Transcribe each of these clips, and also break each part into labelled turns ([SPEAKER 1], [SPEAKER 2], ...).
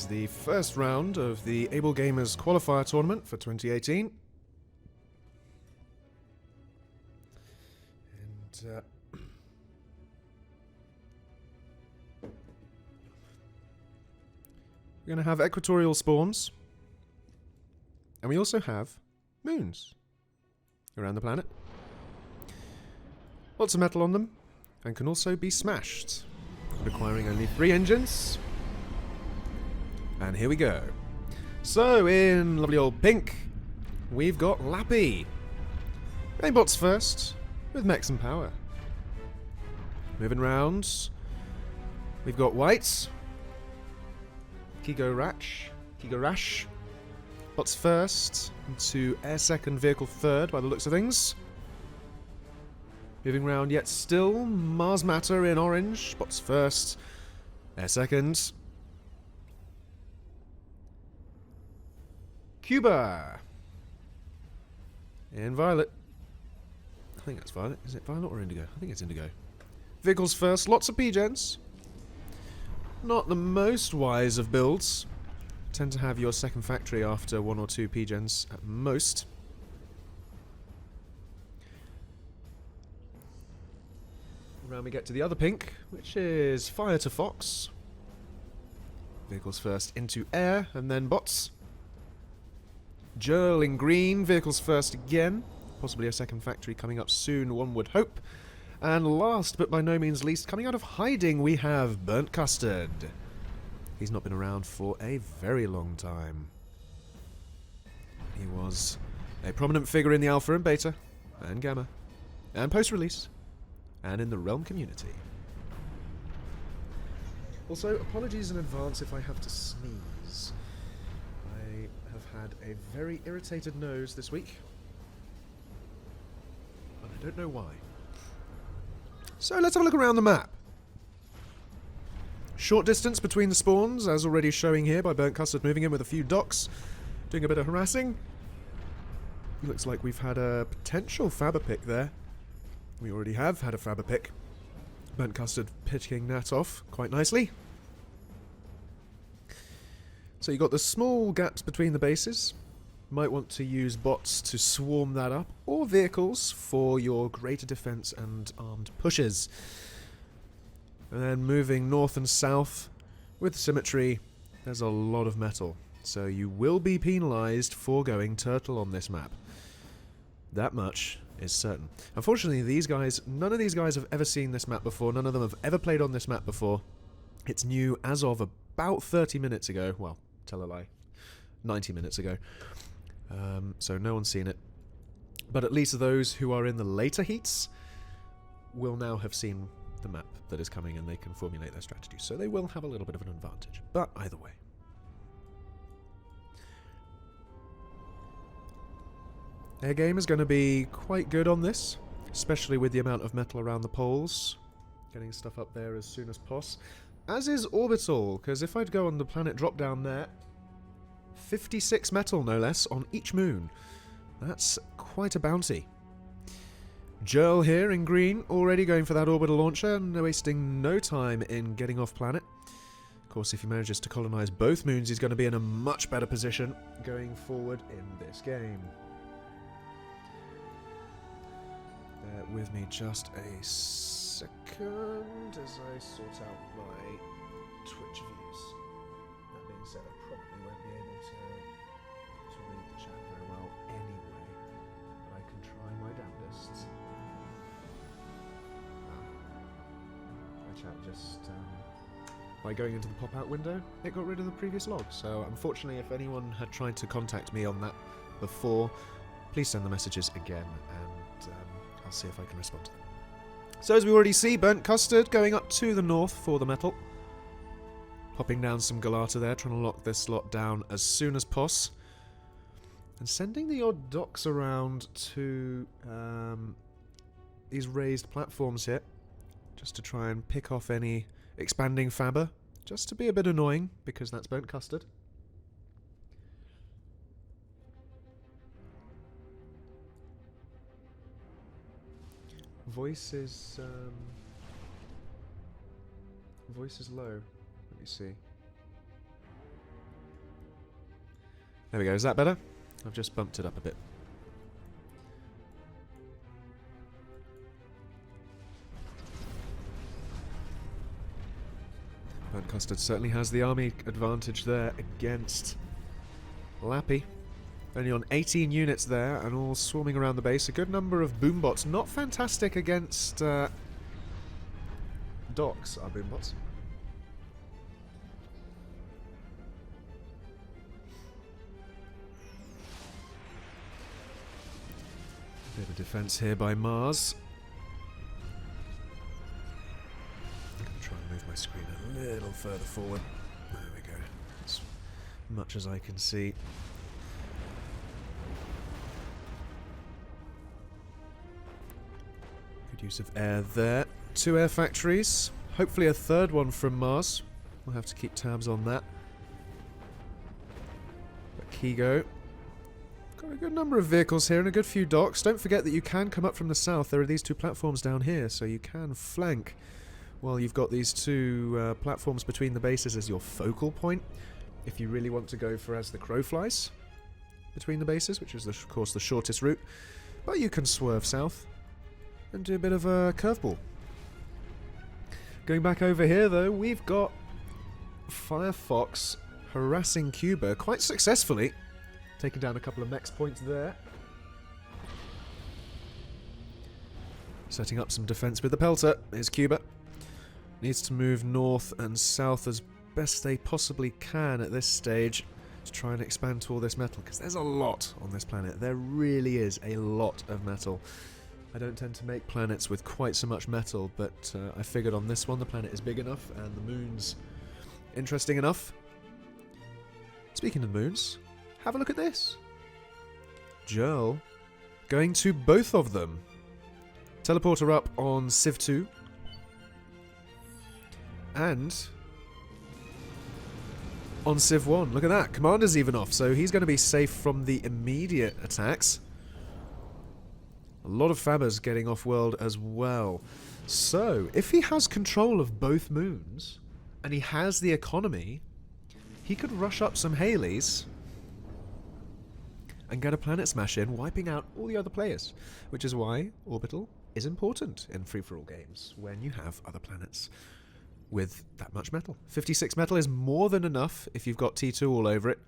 [SPEAKER 1] is the first round of the Ablegamers Qualifier tournament for 2018. And we're going to have equatorial spawns. And we also have moons around the planet. Lots of metal on them, and can also be smashed, requiring only 3 engines. And here we go. So, in lovely old pink, we've got Lappy. Mainbots first, with mechs and power. Moving round, we've got white. Kigorash. Bots first, into air second, vehicle third, by the looks of things. Moving round yet still, Mars Matter in orange, bots first, air second. Cuba in violet. I think that's violet. Is it violet or indigo? I think it's indigo. Vehicles first, lots of P-gens. Not the most wise of builds. Tend to have your second factory after 1 or 2 P-gens at most. Around we get to the other pink, which is Fire to Fox. Vehicles first into air, and then bots. Jerl in green, vehicles first again. Possibly a second factory coming up soon, one would hope. And last, but by no means least, coming out of hiding, we have Burnt Custard. He's not been around for a very long time. He was a prominent figure in the Alpha and Beta, and Gamma, and post-release, and in the Realm community. Also, apologies in advance if I have to sneeze. I have had a very irritated nose this week, and I don't know why. So let's have a look around the map. Short distance between the spawns, as already showing here by Burnt Custard moving in with a few docks, doing a bit of harassing. Looks like we've had a potential Faber pick there. We already have had a Faber pick. Burnt Custard picking that off quite nicely. So you've got the small gaps between the bases. Might want to use bots to swarm that up, or vehicles for your greater defense and armed pushes. And then moving north and south with symmetry, there's a lot of metal. So you will be penalized for going turtle on this map. That much is certain. Unfortunately, these guys, none of these guys have ever seen this map before. None of them have ever played on this map before. It's new as of about 30 minutes ago. Well, tell a lie. 90 minutes ago. So no one's seen it. But at least those who are in the later heats will now have seen the map that is coming, and they can formulate their strategy. So they will have a little bit of an advantage. But either way. Air game is going to be quite good on this, especially with the amount of metal around the poles. Getting stuff up there as soon as poss. As is Orbital, because if I'd go on the planet drop down there, 56 metal no less on each moon. That's quite a bounty. Jerl here in green, already going for that orbital launcher, and wasting no time in getting off planet. Of course, if he manages to colonize both moons, he's going to be in a much better position going forward in this game. Bear with me just a second as I sort out my Twitch views. That being said, I probably won't be able to read the chat very well anyway, but I can try my damnedest. My chat just, by going into the pop-out window, it got rid of the previous log. So unfortunately, if anyone had tried to contact me on that before, please send the messages again, and I'll see if I can respond to them. So as we already see, Burnt Custard going up to the north for the metal. Popping down some Galata there, trying to lock this slot down as soon as poss. And sending the odd docks around to these raised platforms here, just to try and pick off any expanding Faber, just to be a bit annoying, because that's Burnt Custard. Voice is low. Let me see. There we go. Is that better? I've just bumped it up a bit. Burnt Custard certainly has the army advantage there against Lappy. Only on 18 units there and all swarming around the base. A good number of boombots. Not fantastic against docks, our boombots. Bit of defense here by Mars. I'm going to try and move my screen a little further forward. There we go. As much as I can see. Good use of air there. 2 air factories. Hopefully a third one from Mars. We'll have to keep tabs on that. But Kigo. Got a good number of vehicles here and a good few docks. Don't forget that you can come up from the south. There are these 2 platforms down here, so you can flank while you've got these 2 platforms between the bases as your focal point. If you really want to go for as the crow flies between the bases, which is, of course, the shortest route. But you can swerve south and do a bit of a curveball. Going back over here, though, we've got Firefox harassing Cuba quite successfully. Taking down a couple of mechs points there. Setting up some defense with the Pelter. Here's Cuba. Needs to move north and south as best they possibly can at this stage to try and expand to all this metal, because there's a lot on this planet. There really is a lot of metal. I don't tend to make planets with quite so much metal, but I figured on this one the planet is big enough and the moon's interesting enough. Speaking of moons, have a look at this. Joel going to both of them. Teleporter up on Civ 2. And on Civ 1. Look at that. Commander's even off, so he's going to be safe from the immediate attacks. A lot of Fabbers getting off-world as well. So, if he has control of both moons, and he has the economy, he could rush up some Haleys and get a planet smash in, wiping out all the other players. Which is why Orbital is important in free-for-all games, when you have other planets with that much metal. 56 metal is more than enough, if you've got T2 all over it,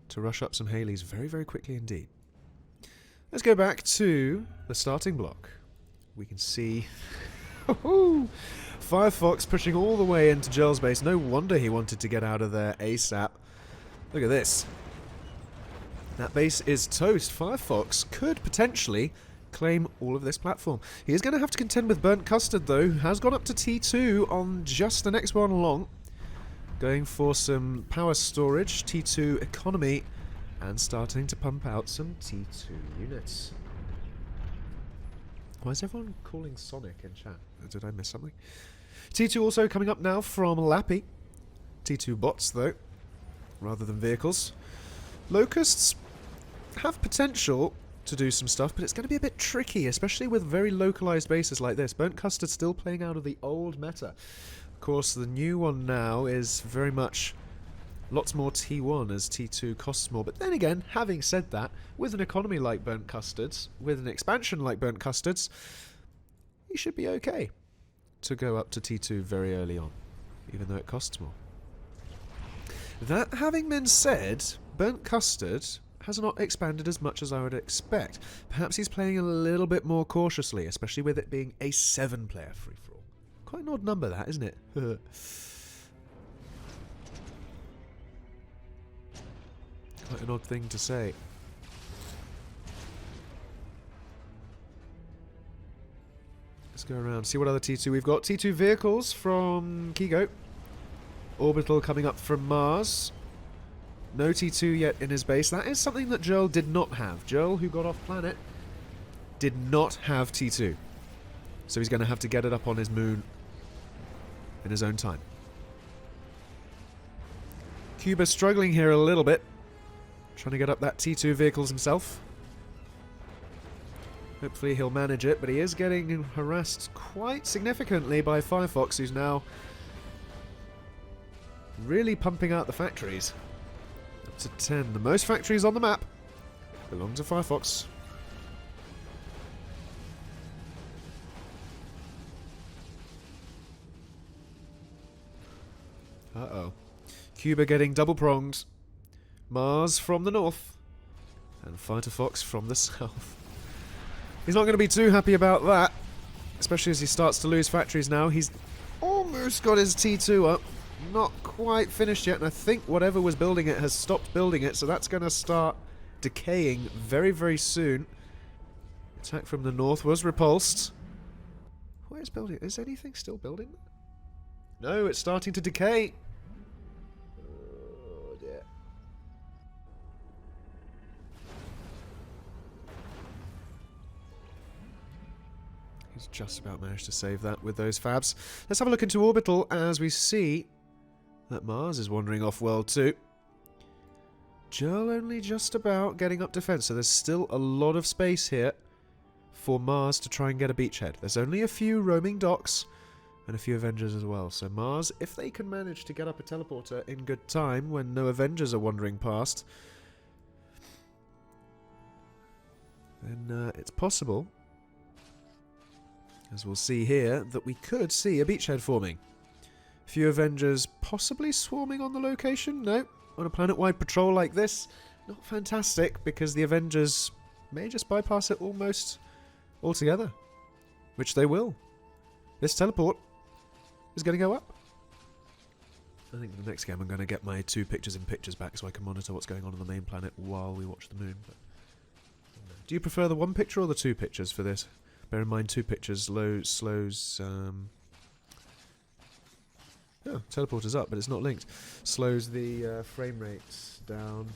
[SPEAKER 1] to rush up some Haleys very, very quickly indeed. Let's go back to the starting block. We can see Firefox pushing all the way into Joel's base. No wonder he wanted to get out of there ASAP. Look at this. That base is toast. Firefox could potentially claim all of this platform. He is going to have to contend with Burnt Custard, though, who has gone up to T2 on just the next one along. Going for some power storage, T2 economy, and starting to pump out some T2 units. Why is everyone calling Sonic in chat? Did I miss something? T2 also coming up now from Lappy. T2 bots, though, rather than vehicles. Locusts have potential to do some stuff, but it's going to be a bit tricky, especially with very localized bases like this. Burnt Custard still playing out of the old meta. Of course, the new one now is very much lots more T1 as T2 costs more. But then again, having said that, with an economy like Burnt Custards, with an expansion like Burnt Custards, you should be okay to go up to T2 very early on, even though it costs more. That having been said, Burnt Custard has not expanded as much as I would expect. Perhaps he's playing a little bit more cautiously, especially with it being a 7-player free-for-all. Quite an odd number, that, isn't it? Quite an odd thing to say. Let's go around, see what other T2 we've got. T2 vehicles from Kigo. Orbital coming up from Mars. No T2 yet in his base. That is something that Joel did not have. Joel, who got off planet, did not have T2. So he's going to have to get it up on his moon in his own time. Cuba struggling here a little bit. Trying to get up that T2 vehicles himself. Hopefully he'll manage it, but he is getting harassed quite significantly by Firefox, who's now really pumping out the factories. to 10. The most factories on the map belong to Firefox. Uh-oh. Cuba getting double-pronged. Mars from the north. And Firefox from the south. He's not going to be too happy about that. Especially as he starts to lose factories now. He's almost got his T2 up. Not quite finished yet. And I think whatever was building it has stopped building it. So that's going to start decaying very, very soon. Attack from the north was repulsed. What is building? Is anything still building? No, it's starting to decay. Oh dear. He's just about managed to save that with those fabs. Let's have a look into Orbital as we see that Mars is wandering off world 2. Joel only just about getting up defense, so there's still a lot of space here for Mars to try and get a beachhead. There's only a few roaming docks and a few Avengers as well. So Mars, if they can manage to get up a teleporter in good time when no Avengers are wandering past, then it's possible, as we'll see here, that we could see a beachhead forming. A few Avengers possibly swarming on the location? No. On a planet-wide patrol like this, not fantastic, because the Avengers may just bypass it almost altogether. Which they will. This teleport is going to go up. I think the next game I'm going to get my 2 pictures in pictures back so I can monitor what's going on the main planet while we watch the moon. But do you prefer the 1 picture or the 2 pictures for this? Bear in mind 2 pictures slows... Oh, teleporter's up, but it's not linked. Slows the frame rate down.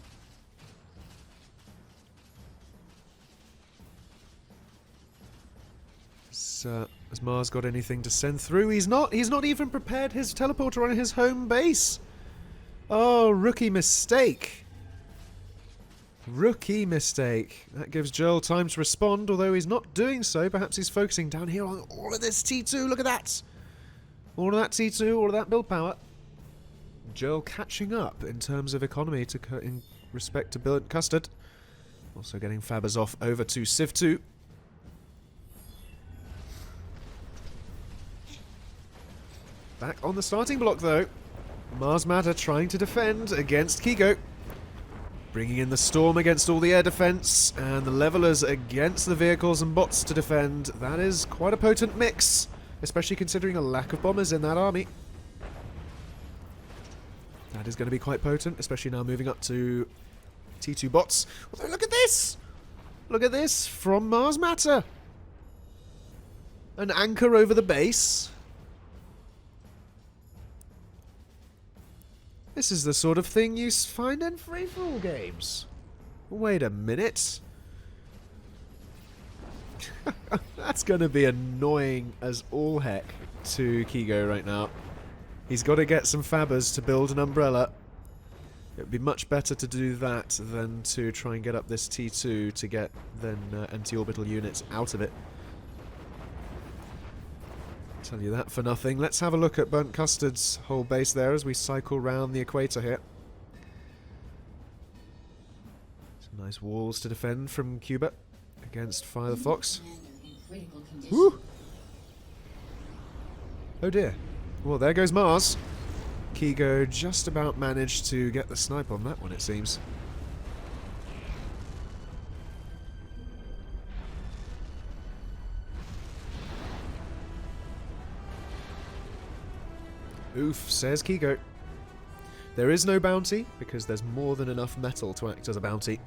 [SPEAKER 1] Has Mars got anything to send through? He's not even prepared his teleporter on his home base. Oh, rookie mistake. Rookie mistake. That gives Joel time to respond, although he's not doing so. Perhaps he's focusing down here on all of this T2. Look at that. All of that T2, all of that build power. Joel catching up in terms of economy in respect to Burnt Custard. Also getting fabbers off over to Civ 2. Back on the starting block though. Mars Matter trying to defend against Kigo. Bringing in the Storm against all the air defense and the Levelers against the vehicles and bots to defend. That is quite a potent mix. Especially considering a lack of bombers in that army. That is going to be quite potent, especially now moving up to T2 bots. Although, look at this! Look at this from Mars Matter. An anchor over the base. This is the sort of thing you find in free-for-all games. Wait a minute. That's going to be annoying as all heck to Kigo right now. He's got to get some fabbers to build an umbrella. It would be much better to do that than to try and get up this T2 to get then anti-orbital units out of it. Tell you that for nothing. Let's have a look at Burnt Custard's whole base there as we cycle round the equator here. Some nice walls to defend from Cuba against Firefox. Woo! Oh dear. Well, there goes Mars. Kigo just about managed to get the snipe on that one, it seems. Oof, says Kigo. There is no bounty, because there's more than enough metal to act as a bounty.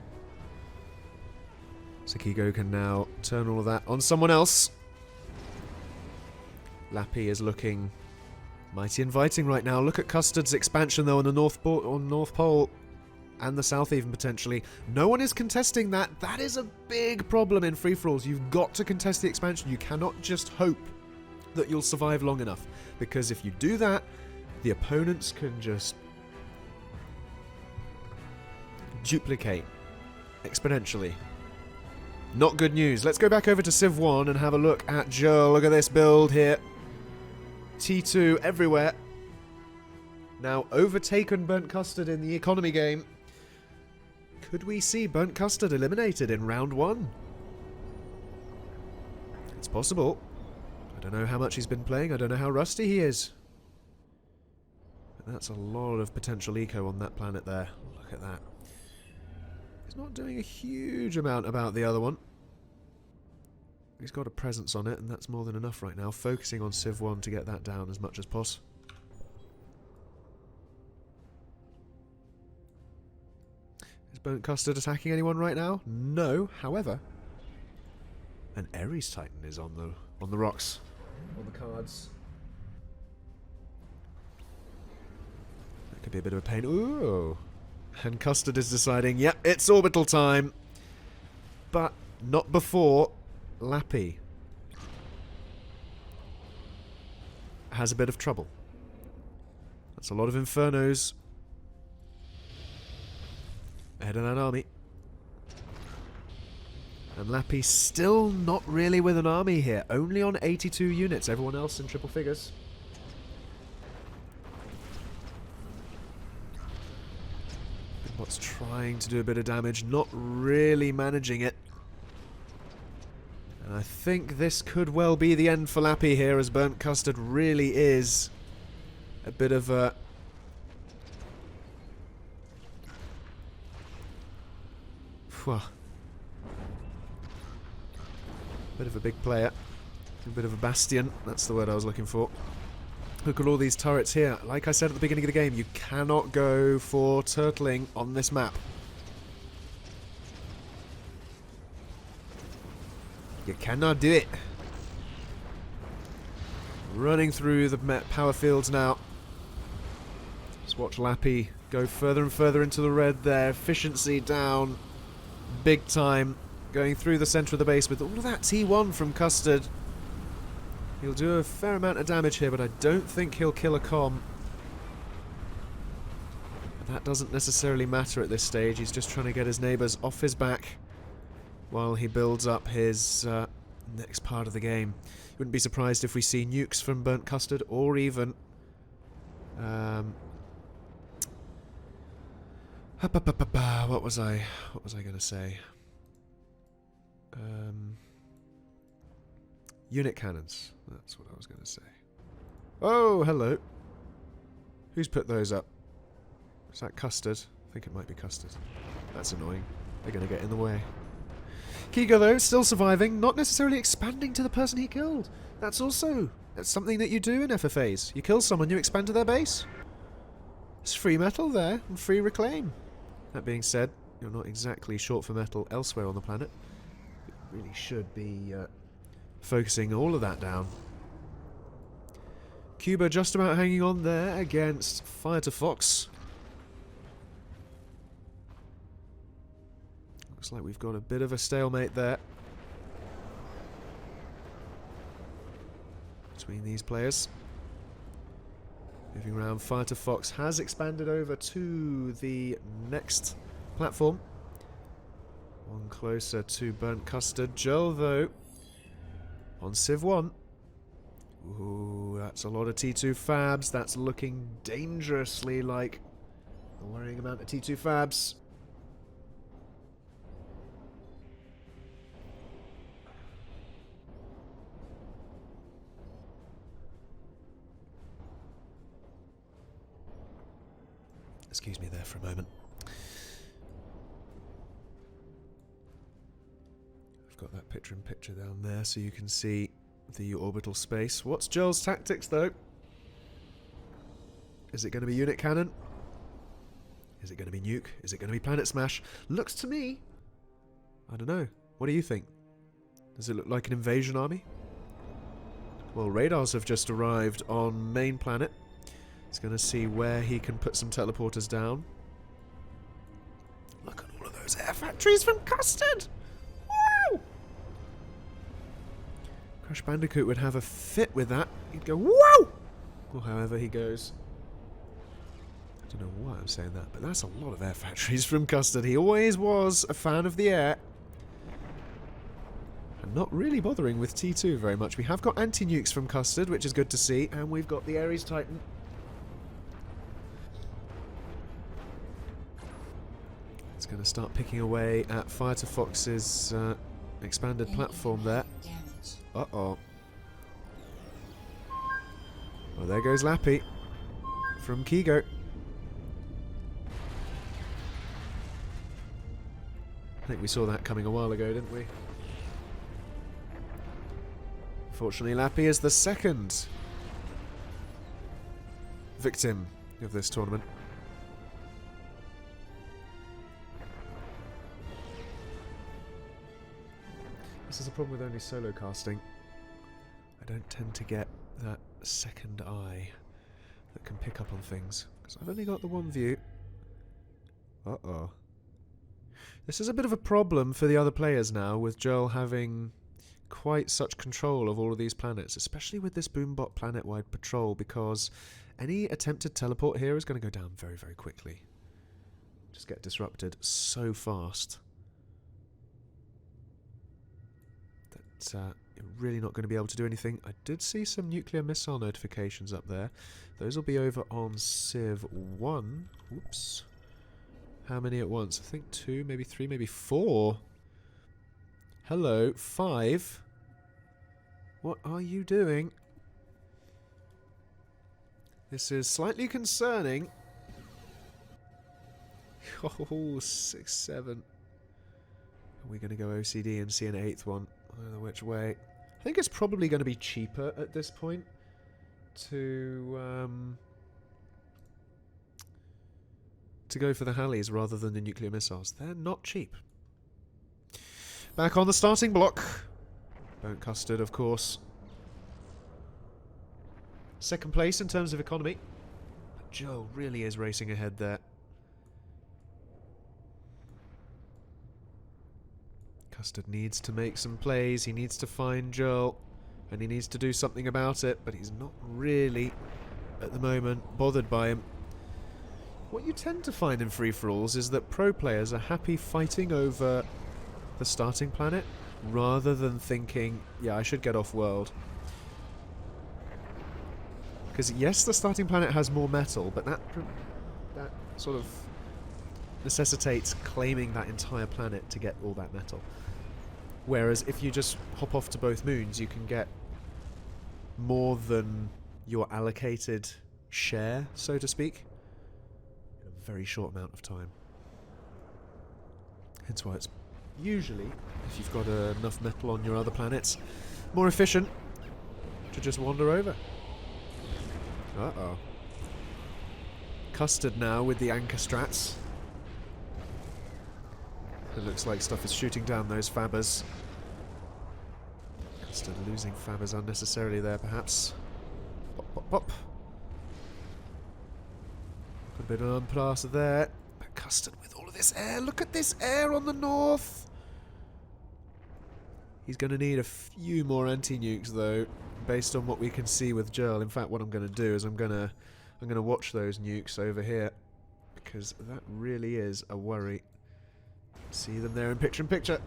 [SPEAKER 1] So Kigo can now turn all of that on someone else. Lappy is looking mighty inviting right now. Look at Custard's expansion though on the North Pole and the South even potentially. No one is contesting that. That is a big problem in free-for-alls. You've got to contest the expansion. You cannot just hope that you'll survive long enough, because if you do that, the opponents can just duplicate exponentially. Not good news. Let's go back over to Civ 1 and have a look at Joel. Look at this build here. T2 everywhere. Now overtaken Burnt Custard in the economy game. Could we see Burnt Custard eliminated in round 1? It's possible. I don't know how much he's been playing. I don't know how rusty he is. But that's a lot of potential eco on that planet there. Look at that. He's not doing a huge amount about the other one. He's got a presence on it, and that's more than enough right now. Focusing on Civ 1 to get that down as much as possible. Is Burnt Custard attacking anyone right now? No. However, an Ares Titan is on the rocks. On the cards. That could be a bit of a pain. Ooh. And Custard is deciding, yep, it's orbital time. But not before Lappy has a bit of trouble. That's a lot of Infernos ahead of that army. And Lappy still not really with an army here. Only on 82 units. Everyone else in triple figures. What's trying to do a bit of damage. Not really managing it. And I think this could well be the end for Lappy here, as Burnt Custard really is a bit of a... bit of a big player. A bit of a bastion. That's the word I was looking for. Look at all these turrets here. Like I said at the beginning of the game, you cannot go for turtling on this map. You cannot do it. Running through the power fields now. Just watch Lappy go further and further into the red there. Efficiency down. Big time. Going through the centre of the base with all of that T1 from Custard. He'll do a fair amount of damage here, but I don't think he'll kill a comm. But that doesn't necessarily matter at this stage. He's just trying to get his neighbours off his back while he builds up his next part of the game. Wouldn't be surprised if we see nukes from Burnt Custard, or even what was I going to say? Unit cannons. That's what I was going to say. Oh, hello. Who's put those up? Is that Custard? I think it might be Custard. That's annoying. They're going to get in the way. Kigo, though, still surviving. Not necessarily expanding to the person he killed. That's something that you do in FFAs. You kill someone, you expand to their base. There's free metal there, and free reclaim. That being said, you're not exactly short for metal elsewhere on the planet. You really should be focusing all of that down. Cuba just about hanging on there against Fire to Fox. Looks like we've got a bit of a stalemate there between these players. Moving around, Fire to Fox has expanded over to the next platform. One closer to Burnt Custard. Joel, though, on Civ 1. Ooh, that's a lot of T2 fabs. That's looking dangerously like a worrying amount of T2 fabs. Excuse me there for a moment. I've got that picture-in-picture down there so you can see the orbital space. What's Joel's tactics, though? Is it going to be unit cannon? Is it going to be nuke? Is it going to be planet smash? Looks to me... I don't know. What do you think? Does it look like an invasion army? Well, radars have just arrived on main planet. He's going to see where he can put some teleporters down. Look at all of those air factories from Custard! Wow! Crash Bandicoot would have a fit with that. He'd go, wow! Or however he goes. I don't know why I'm saying that, but that's a lot of air factories from Custard. He always was a fan of the air. And not really bothering with T2 very much. We have got anti-nukes from Custard, which is good to see. And we've got the Ares Titan. It's It's going to start picking away at Firefox's expanded platform there. Uh-oh. Well, there goes Lappy from Kigo. I think we saw that coming a while ago, didn't we? Fortunately, Lappy is the second victim of this tournament. This is a problem with only solo casting. I don't tend to get that second eye that can pick up on things, because I've only got the one view. Uh-oh. This is a bit of a problem for the other players now, with Joel having quite such control of all of these planets, especially with this Boombot planet-wide patrol, because any attempted teleport here is going to go down very, very quickly. Just get disrupted so fast that you're really not going to be able to do anything. I did see some nuclear missile notifications up there. Those will be over on Civ 1. Whoops. How many at once? I think 2, maybe 3, maybe 4. Hello, 5. What are you doing? This is slightly concerning. Oh, 6, 7. Are we going to go OCD and see an 8th one? I don't know which way. I think it's probably going to be cheaper at this point to go for the Halleys rather than the nuclear missiles. They're not cheap. Back on the starting block. Bone Custard, of course. Second place in terms of economy. But Joe really is racing ahead there. Custard needs to make some plays. He needs to find Joel. And he needs to do something about it. But he's not really, at the moment, bothered by him. What you tend to find in free-for-alls is that pro players are happy fighting over the starting planet rather than thinking, yeah, I should get off world. Because yes, the starting planet has more metal, but that sort of necessitates claiming that entire planet to get all that metal. Whereas if you just hop off to both moons, you can get more than your allocated share, so to speak, in a very short amount of time. Hence why it's usually, if you've got enough metal on your other planets, more efficient to just wander over. Uh-oh. Custard now with the anchor strats. It looks like stuff is shooting down those fabbers. Custard losing fabbers unnecessarily there, perhaps. Pop, pop, pop. Got a bit of unplaster there. But Custard with all of this air. Look at this air on the north. He's going to need a few more anti-nukes, though, based on what we can see with Joel. In fact, what I'm going to do is I'm going to watch those nukes over here, because that really is a worry. See them there in picture-in-picture.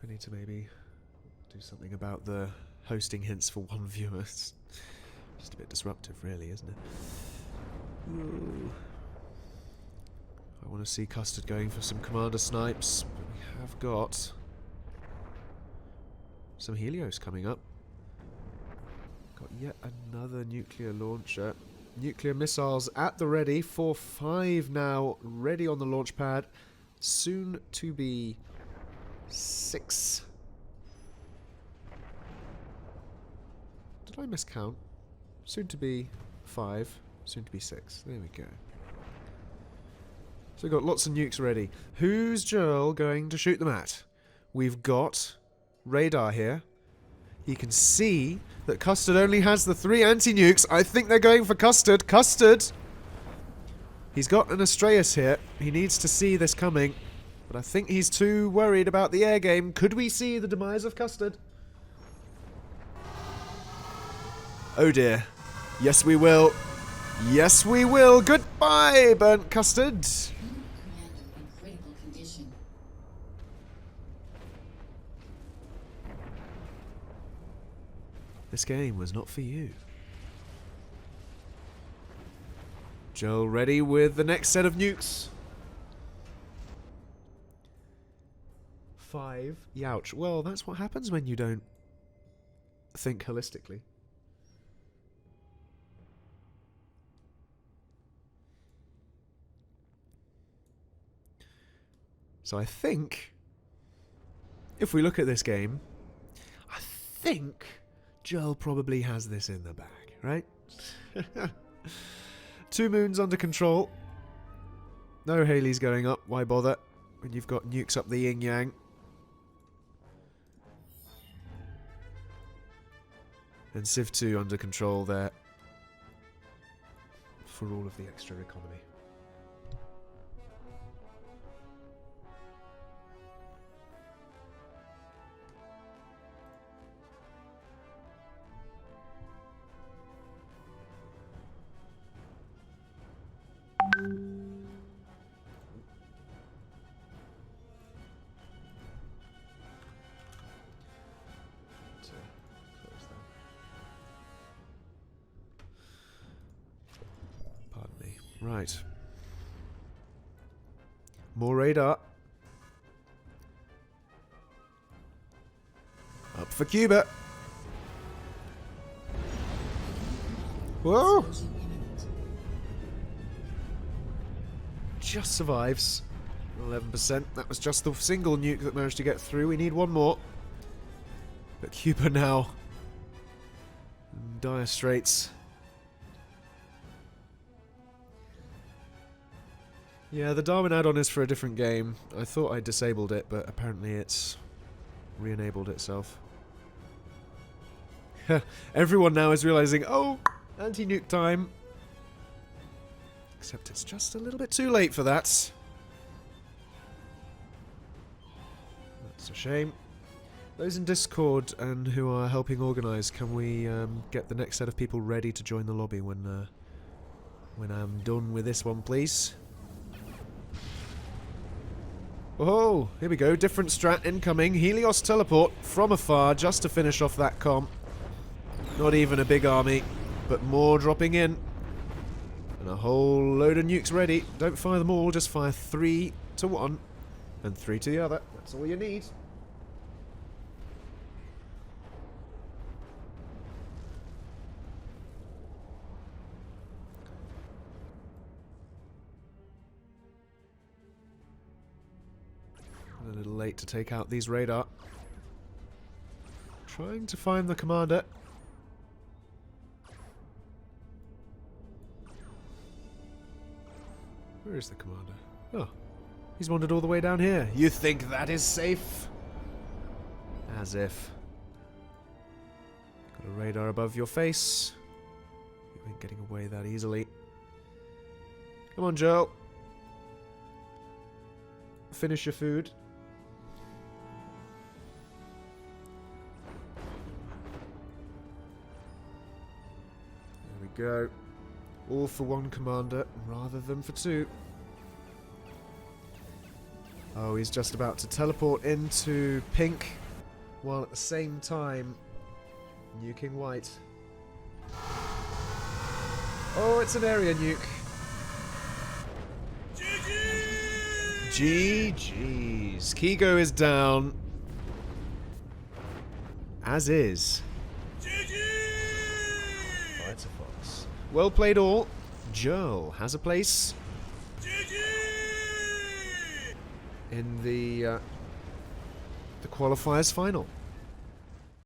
[SPEAKER 1] I need to maybe do something about the hosting hints for one viewer. It's just a bit disruptive, really, isn't it? Ooh. I want to see Custard going for some commander snipes, but we have got some Helios coming up. Got yet another nuclear launcher. Nuclear missiles at the ready. 4-5 now ready on the launch pad. Soon to be 6. Did I miscount? Soon to be 5, soon to be 6. There we go. So we've got lots of nukes ready. Who's Joel going to shoot them at? We've got radar here. You can see that Custard only has the 3 anti-nukes. I think they're going for Custard. Custard! He's got an Astraeus here. He needs to see this coming. But But I think he's too worried about the air game. Could we see the demise of Custard? Oh dear. Yes, we will. Yes, we will. Goodbye, burnt custard. This game was not for you. Joel ready with the next set of nukes. 5. Youch. Well, that's what happens when you don't think holistically. So I think, if we look at this game, I think Joel probably has this in the bag, right? 2 moons under control. No Haley's going up, why bother? When you've got nukes up the yin-yang. And Civ 2 under control there. For all of the extra economy. Pardon me. Right. More radar. Up for Cuba. Whoa! Just survives. 11%. That was just the single nuke that managed to get through. We need one more. But Cuba now in dire straits. Yeah, the Darwin add-on is for a different game. I thought I disabled it, but apparently it's re-enabled itself. Everyone now is realizing, oh, anti-nuke time. Except it's just a little bit too late for that. That's a shame. Those in Discord and who are helping organise, can we get the next set of people ready to join the lobby when I'm done with this one, please? Oh, here we go. Different strat incoming. Helios teleport from afar just to finish off that comp. Not even a big army, but more dropping in. And a whole load of nukes ready. Don't fire them all, just fire 3 to one and 3 to the other. That's all you need. A little late to take out these radar. Trying to find the commander. Where is the commander? Oh, he's wandered all the way down here. You think that is safe? As if. Got a radar above your face. You ain't getting away that easily. Come on, Joel. Finish your food. Go. All for one commander rather than for 2. Oh, he's just about to teleport into pink while at the same time nuking white. Oh, it's an area nuke. GG's. Kigo is down. As is. Well played all. Joel has a place in the qualifiers final.